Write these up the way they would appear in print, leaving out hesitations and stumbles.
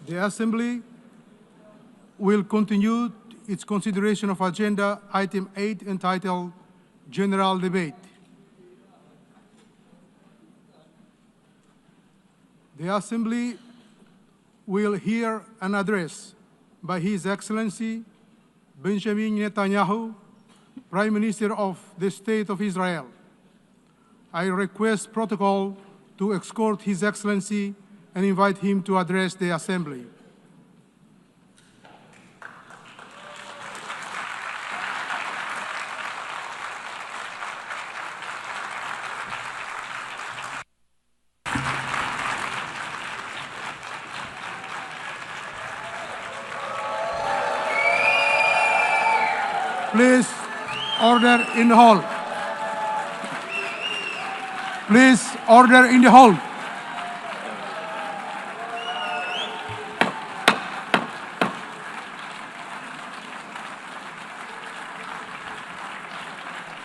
The Assembly will continue its consideration of Agenda Item 8 entitled General Debate. The Assembly will hear an address by His Excellency Benjamin Netanyahu, Prime Minister of the State of Israel. I request protocol to escort His Excellency and invite him to address the Assembly. Please, order in the hall. Please, order in the hall.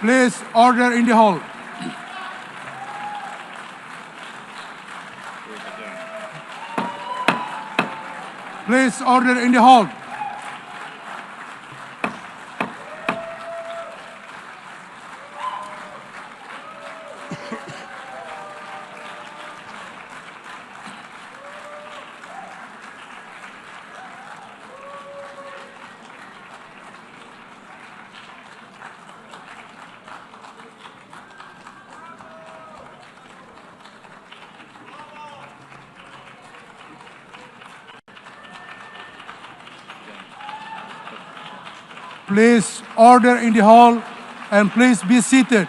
Please, order in the hall. Please, order in the hall. Please, order in the hall, and please be seated.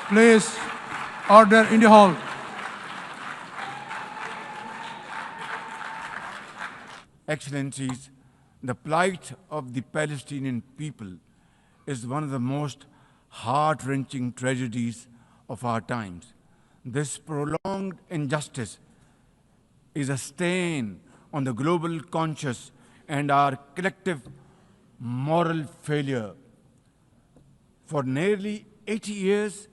Please, order in the hall. Excellencies, the plight of the Palestinian people is one of the most heart-wrenching tragedies of our times. This prolonged injustice is a stain on the global conscience and our collective moral failure. For nearly 80 years,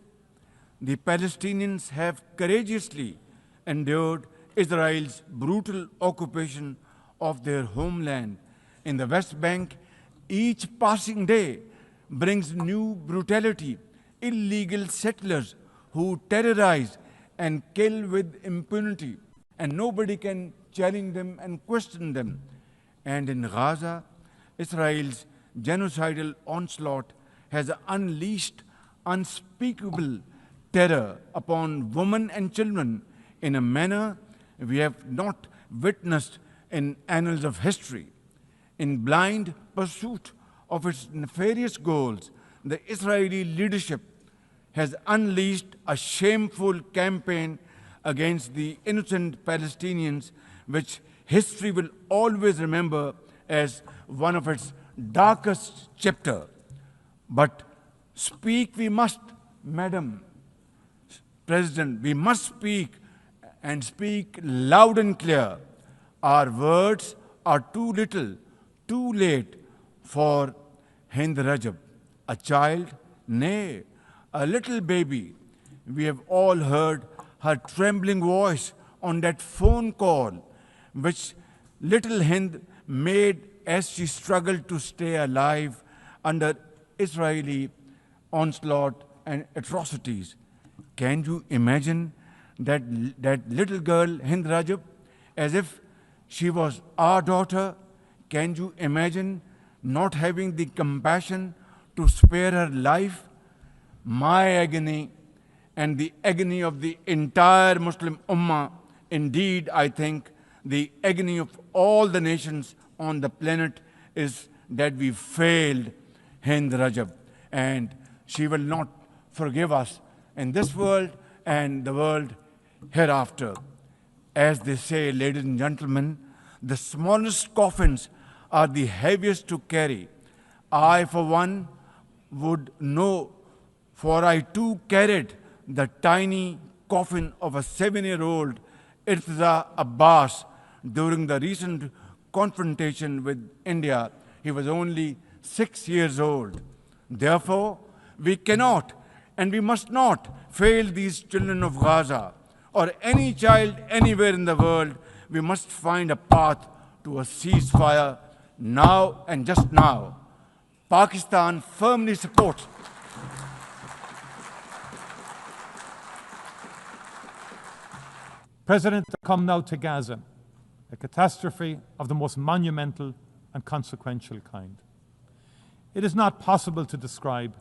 the Palestinians have courageously endured Israel's brutal occupation of their homeland in the West Bank. Each passing day brings new brutality, illegal settlers who terrorize and kill with impunity, and nobody can challenge them and question them. And in Gaza, Israel's genocidal onslaught has unleashed unspeakable terror upon women and children in a manner we have not witnessed in annals of history. In blind pursuit of its nefarious goals, the Israeli leadership has unleashed a shameful campaign against the innocent Palestinians, which history will always remember as one of its darkest chapters. But speak we must, Madam President, we must speak, and speak loud and clear. Our words are too little, too late for Hind Rajab, a child, nay, a little baby. We have all heard her trembling voice on that phone call, which little Hind made as she struggled to stay alive under Israeli onslaught and atrocities. Can you imagine that little girl, Hind Rajab, as if she was our daughter? Can you imagine not having the compassion to spare her life? My agony and the agony of the entire Muslim Ummah, indeed, I think, the agony of all the nations on the planet is that we failed Hind Rajab, and she will not forgive us in this world and the world hereafter. As they say, ladies and gentlemen, the smallest coffins are the heaviest to carry. I, for one, would know, for I too carried the tiny coffin of a 7-year-old Irtaza Abbas during the recent confrontation with India. He was only 6 years old. Therefore, we cannot and we must not fail these children of Gaza or any child anywhere in the world. We must find a path to a ceasefire now and just now. Pakistan firmly supports President, come now to Gaza, a catastrophe of the most monumental and consequential kind. It is not possible to describe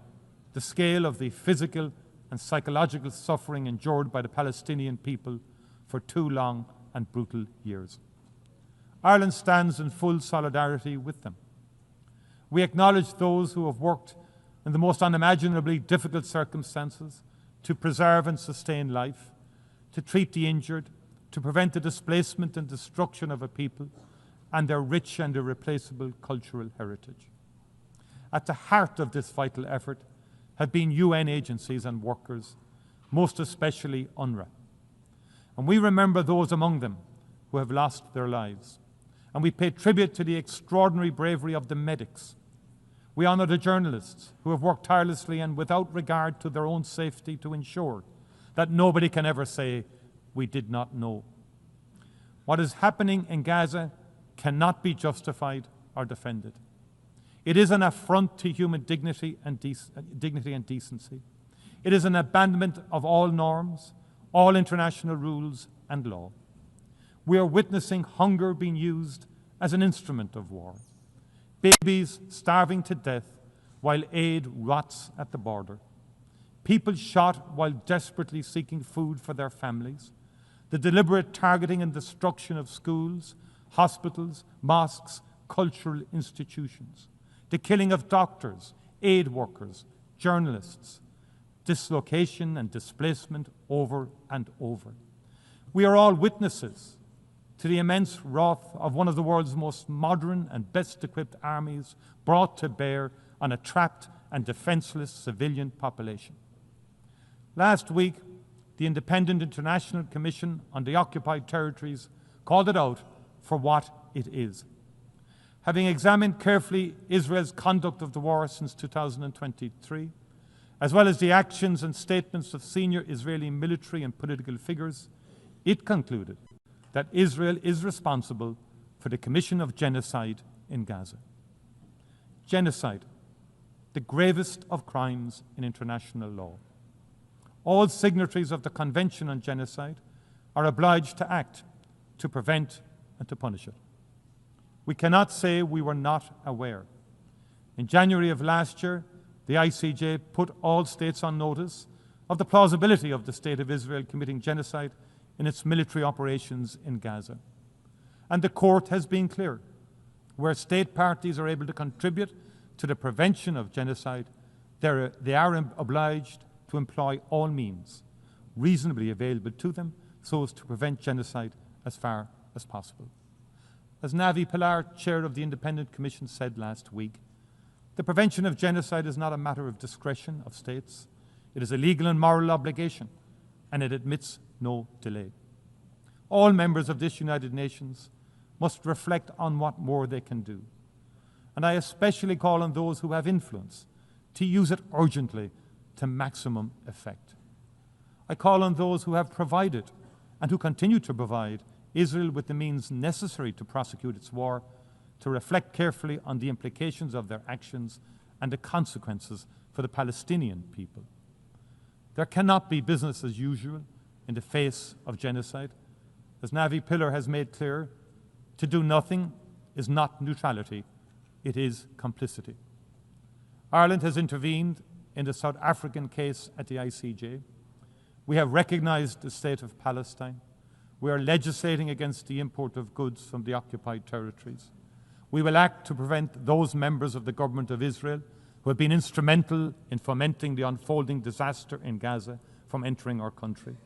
the scale of the physical and psychological suffering endured by the Palestinian people for 2 long and brutal years. Ireland stands in full solidarity with them. We acknowledge those who have worked in the most unimaginably difficult circumstances to preserve and sustain life, to treat the injured, to prevent the displacement and destruction of a people and their rich and irreplaceable cultural heritage. At the heart of this vital effort have been UN agencies and workers, most especially UNRWA. And we remember those among them who have lost their lives. And we pay tribute to the extraordinary bravery of the medics. We honour the journalists who have worked tirelessly and without regard to their own safety to ensure that nobody can ever say, "We did not know." What is happening in Gaza cannot be justified or defended. It is an affront to human dignity and decency. It is an abandonment of all norms, all international rules and law. We are witnessing hunger being used as an instrument of war. Babies starving to death while aid rots at the border. People shot while desperately seeking food for their families. The deliberate targeting and destruction of schools, hospitals, mosques, cultural institutions. The killing of doctors, aid workers, journalists. Dislocation and displacement over and over. We are all witnesses to the immense wrath of one of the world's most modern and best equipped armies brought to bear on a trapped and defenseless civilian population. Last week, the Independent International Commission on the Occupied Territories called it out for what it is. Having examined carefully Israel's conduct of the war since 2023, as well as the actions and statements of senior Israeli military and political figures, it concluded that Israel is responsible for the commission of genocide in Gaza. Genocide, the gravest of crimes in international law. All signatories of the Convention on Genocide are obliged to act to prevent and to punish it. We cannot say we were not aware. In January of last year, the ICJ put all states on notice of the plausibility of the State of Israel committing genocide in its military operations in Gaza. And the court has been clear. Where state parties are able to contribute to the prevention of genocide, they are obliged to employ all means reasonably available to them so as to prevent genocide as far as possible. As Navi Pilar, chair of the Independent Commission, said last week, the prevention of genocide is not a matter of discretion of states. It is a legal and moral obligation, and it admits no delay. All members of this United Nations must reflect on what more they can do. And I especially call on those who have influence to use it urgently to maximum effect. I call on those who have provided and who continue to provide Israel with the means necessary to prosecute its war to reflect carefully on the implications of their actions and the consequences for the Palestinian people. There cannot be business as usual in the face of genocide. As Navi Pilar has made clear, to do nothing is not neutrality, it is complicity. Ireland has intervened in the South African case at the ICJ. We have recognized the state of Palestine. We are legislating against the import of goods from the occupied territories. We will act to prevent those members of the government of Israel who have been instrumental in fomenting the unfolding disaster in Gaza from entering our country.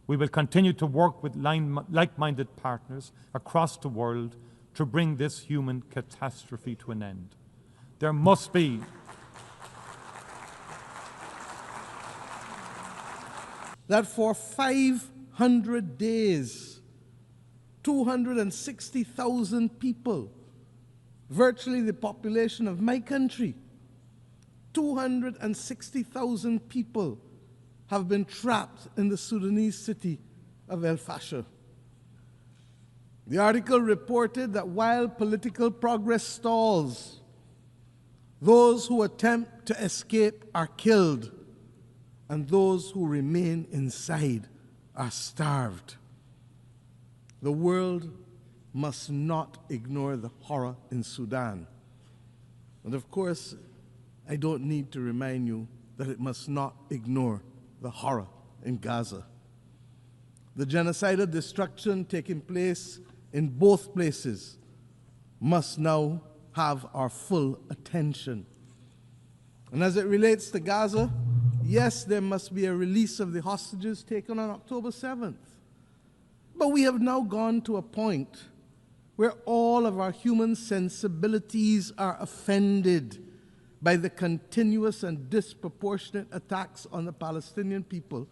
We will continue to work with like-minded partners across the world to bring this human catastrophe to an end. There must be that for 500 days 260,000 people, virtually the population of my country. 260,000 people have been trapped in the Sudanese city of El Fasher. The article reported that while political progress stalls, those who attempt to escape are killed, and those who remain inside are starved. The world must not ignore the horror in Sudan. And of course, I don't need to remind you that it must not ignore the horror in Gaza. The genocidal destruction taking place in both places must now have our full attention. And as it relates to Gaza, yes, there must be a release of the hostages taken on October 7th. But we have now gone to a point where all of our human sensibilities are offended by the continuous and disproportionate attacks on the Palestinian people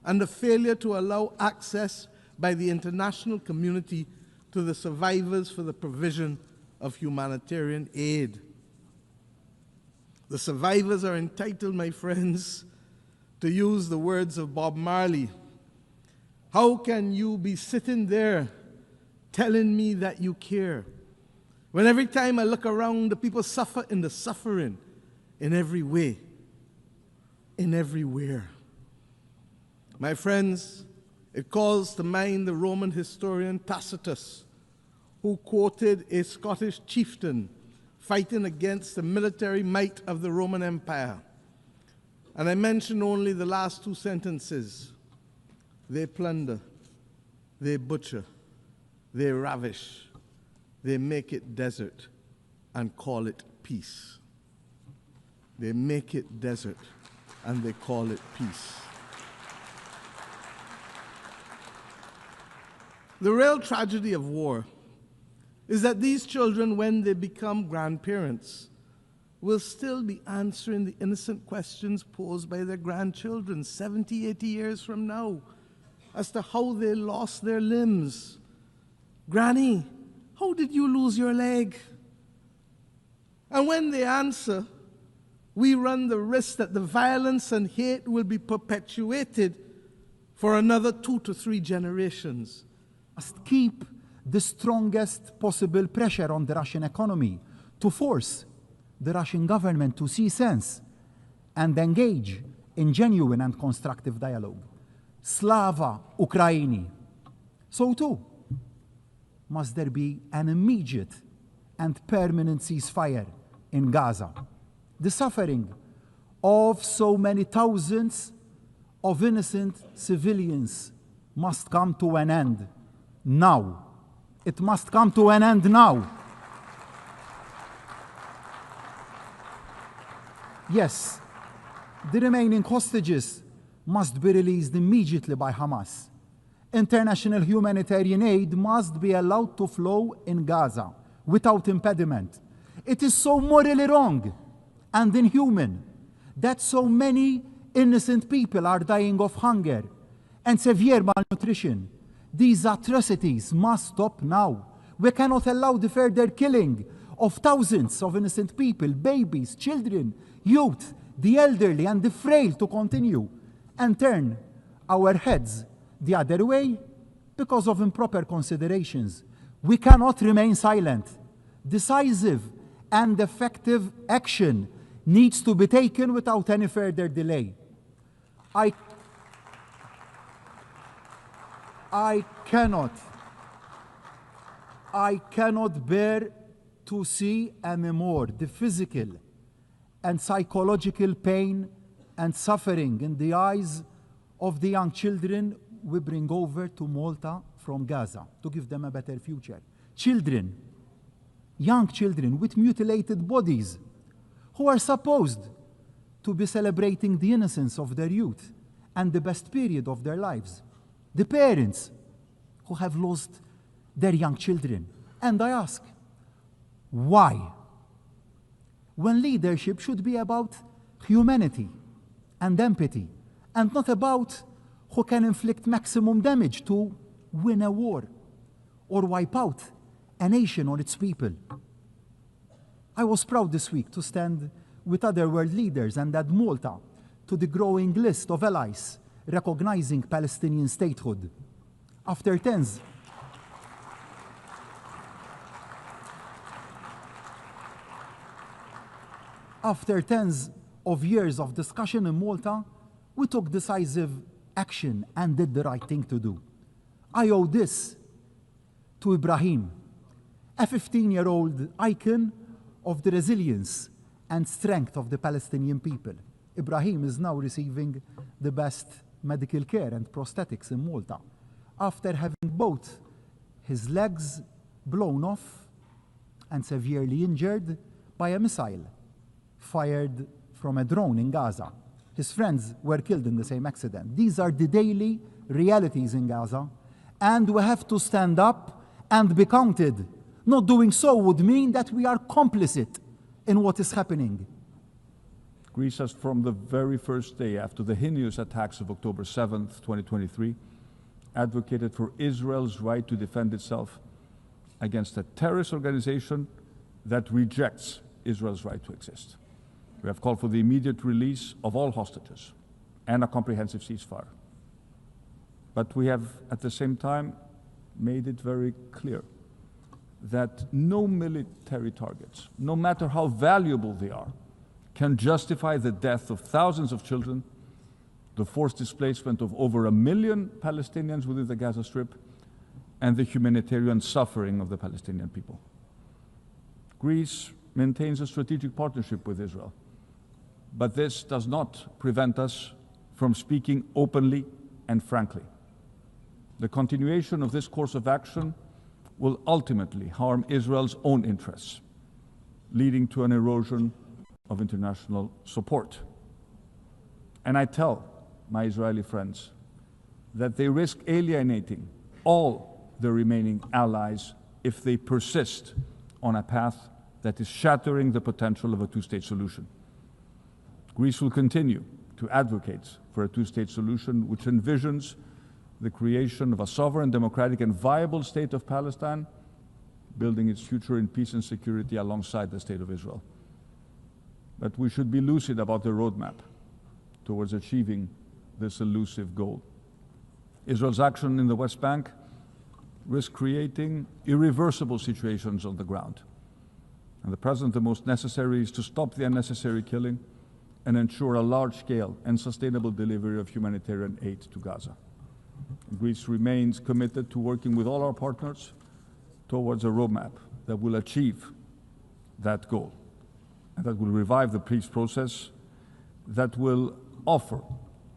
and the failure to allow access by the international community to the survivors for the provision of humanitarian aid. The survivors are entitled, my friends, to use the words of Bob Marley. How can you be sitting there telling me that you care, when every time I look around, the people suffer in the suffering in every way, in everywhere? My friends, it calls to mind the Roman historian Tacitus, who quoted a Scottish chieftain fighting against the military might of the Roman Empire. And I mention only the last two sentences. They plunder, they butcher, they ravish, they make it desert and call it peace. They make it desert and they call it peace. The real tragedy of war is that these children, when they become grandparents, will still be answering the innocent questions posed by their grandchildren 70, 80 years from now as to how they lost their limbs. Granny, how did you lose your leg? And when they answer, we run the risk that the violence and hate will be perpetuated for another 2 to 3 generations. Must keep the strongest possible pressure on the Russian economy to force the Russian government to see sense and engage in genuine and constructive dialogue. Slava Ukraini. So too, must there be an immediate and permanent ceasefire in Gaza. The suffering of so many thousands of innocent civilians must come to an end now. It must come to an end now. Yes, the remaining hostages must be released immediately by Hamas. International humanitarian aid must be allowed to flow in Gaza without impediment. It is so morally wrong and inhuman that so many innocent people are dying of hunger and severe malnutrition. These atrocities must stop now. We cannot allow the further killing of thousands of innocent people, babies, children, youth, the elderly, and the frail to continue and turn our heads the other way because of improper considerations. We cannot remain silent. Decisive and effective action needs to be taken without any further delay. I cannot bear to see anymore the physical and psychological pain and suffering in the eyes of the young children we bring over to Malta from Gaza to give them a better future. Children, young children with mutilated bodies who are supposed to be celebrating the innocence of their youth and the best period of their lives. The parents who have lost their young children. And I ask, why? When leadership should be about humanity and empathy, and not about who can inflict maximum damage to win a war. or wipe out a nation or its people. I was proud this week to stand with other world leaders and add Malta to the growing list of allies recognizing Palestinian statehood. After tens of years of discussion in Malta, we took decisive action and did the right thing to do. I owe this to Ibrahim, a 15-year-old icon of the resilience and strength of the Palestinian people. Ibrahim is now receiving the best medical care and prosthetics in Malta after having both his legs blown off and severely injured by a missile fired from a drone in Gaza. His friends were killed in the same accident. These are the daily realities in Gaza, and we have to stand up and be counted. Not doing so would mean that we are complicit in what is happening. Greece has, from the very first day after the heinous attacks of October 7th, 2023, advocated for Israel's right to defend itself against a terrorist organization that rejects Israel's right to exist. We have called for the immediate release of all hostages and a comprehensive ceasefire. But we have, at the same time, made it very clear that no military targets, no matter how valuable they are, can justify the death of thousands of children, the forced displacement of over 1 million Palestinians within the Gaza Strip, and the humanitarian suffering of the Palestinian people. Greece maintains a strategic partnership with Israel, but this does not prevent us from speaking openly and frankly. The continuation of this course of action will ultimately harm Israel's own interests, leading to an erosion of international support. And I tell my Israeli friends that they risk alienating all the remaining allies if they persist on a path that is shattering the potential of a two-state solution. Greece will continue to advocate for a two-state solution which envisions the creation of a sovereign, democratic, and viable state of Palestine, building its future in peace and security alongside the state of Israel. But we should be lucid about the roadmap towards achieving this elusive goal. Israel's action in the West Bank risks creating irreversible situations on the ground. And at present, the most necessary is to stop the unnecessary killing and ensure a large-scale and sustainable delivery of humanitarian aid to Gaza. Greece remains committed to working with all our partners towards a roadmap that will achieve that goal, and that will revive the peace process, that will offer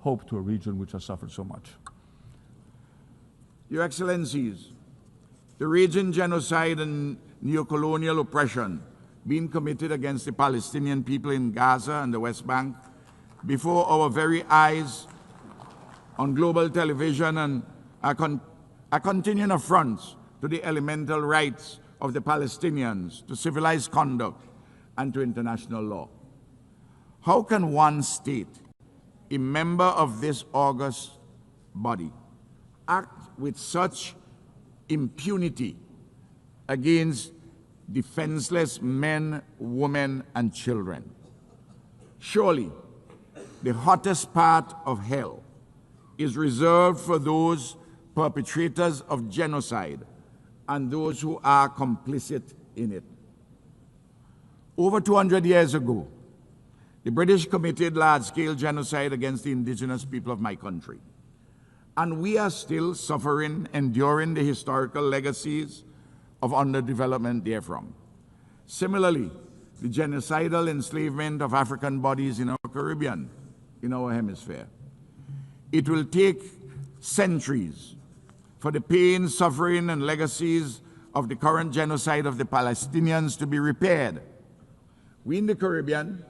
hope to a region which has suffered so much. Your Excellencies, the raging genocide and neocolonial oppression being committed against the Palestinian people in Gaza and the West Bank before our very eyes on global television and are continuing affronts to the elemental rights of the Palestinians, to civilized conduct, and to international law. How can one state, a member of this august body, act with such impunity against defenseless men, women, and children? Surely, the hottest part of hell is reserved for those perpetrators of genocide and those who are complicit in it. Over 200 years ago, the British committed large-scale genocide against the indigenous people of my country. And we are still suffering, enduring the historical legacies of underdevelopment therefrom. Similarly, the genocidal enslavement of African bodies in our Caribbean, in our hemisphere. It will take centuries for the pain, suffering, and legacies of the current genocide of the Palestinians to be repaired. We in the Caribbean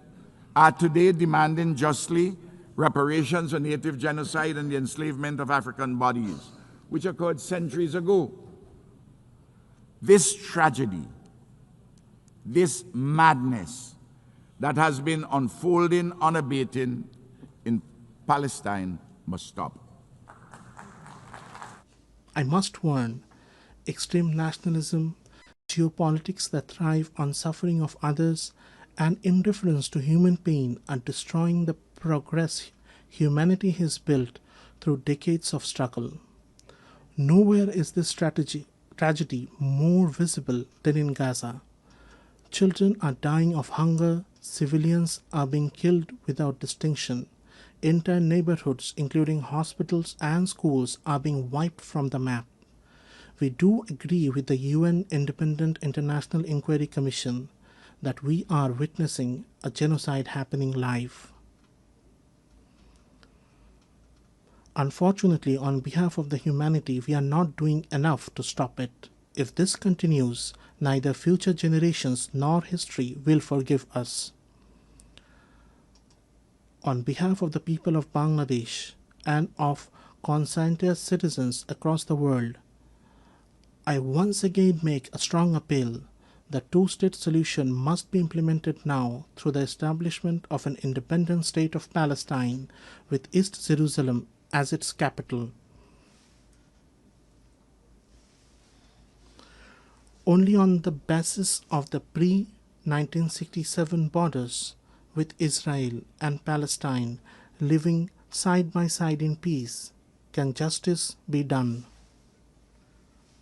are today demanding justly reparations for native genocide and the enslavement of African bodies, which occurred centuries ago. This tragedy, this madness that has been unfolding unabated in Palestine must stop. I must warn extreme nationalism, geopolitics that thrive on suffering of others, and indifference to human pain are destroying the progress humanity has built through decades of struggle. Nowhere is this tragedy more visible than in Gaza. Children are dying of hunger, civilians are being killed without distinction. Entire neighborhoods, including hospitals and schools, are being wiped from the map. We do agree with the UN Independent International Inquiry Commission that we are witnessing a genocide happening live. Unfortunately, on behalf of the humanity, we are not doing enough to stop it. If this continues, neither future generations nor history will forgive us. On behalf of the people of Bangladesh and of conscientious citizens across the world, I once again make a strong appeal. The two-state solution must be implemented now through the establishment of an independent state of Palestine with East Jerusalem as its capital. Only on the basis of the pre-1967 borders, with Israel and Palestine living side by side in peace, can justice be done.